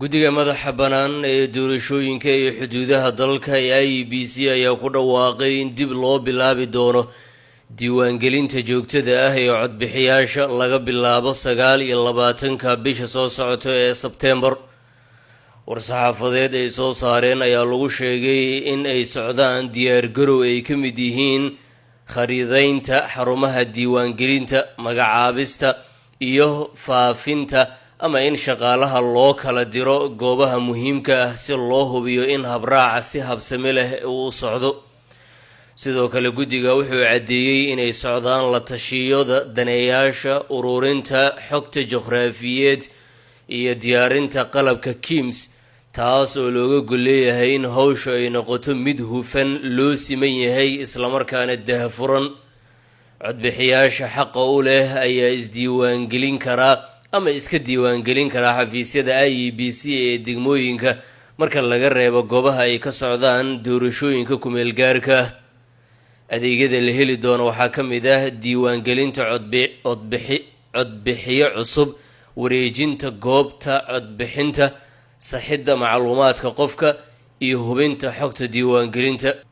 guddiga madaxa bannaan ee doorashooyinka iyo xuduudaha dalka ee IEBC ayaa ku dhawaaqay in dib loo bilaabi doono diiwaangelinta joogtada ah ee codbixiyaasha laga bilaabo 29 bisha soo socota ee Sebteembar. war-saxaafadeed ay soo saareen ayaa lagu sheegay in ay socdaan diyaargarow ay ka mid yihiin khariidaynta xarumaha diiwaangelinta, magacaabista iyo faafinta ama in shaqaalaha loo kala diro goobaha muhiimka ah si loo hubiyo in habraaca si habsami leh uu socdo. sidoo kale guddiga wuxuu caddeeyay inay socdaan la tashiyada daneeyaasha, ururinta xogta juqraafiyeed iyo diyaarinta qalabka KIMS, taas oo looga gol leeyahay in hawshu ay noqoto mid hufan, loo siman yahay islamarkaana daahfuran. codbixiyaasha xaqa u leh ayaa isdiiwaangelin karaa ama iska diiwaangelin karaa xafiisyada IEBC ee degmooyinka marka laga reebo goobaha ay ka socdaan doorashooyinka kumeel gaarka ah. adeegyada la heli doono waxaa ka mid ah diiwaangelinta codbixiyo cusub, wareejinta goobta codbixinta, saxidda macluumaadka qofka iyo hubinta xogta diiwaangelinta.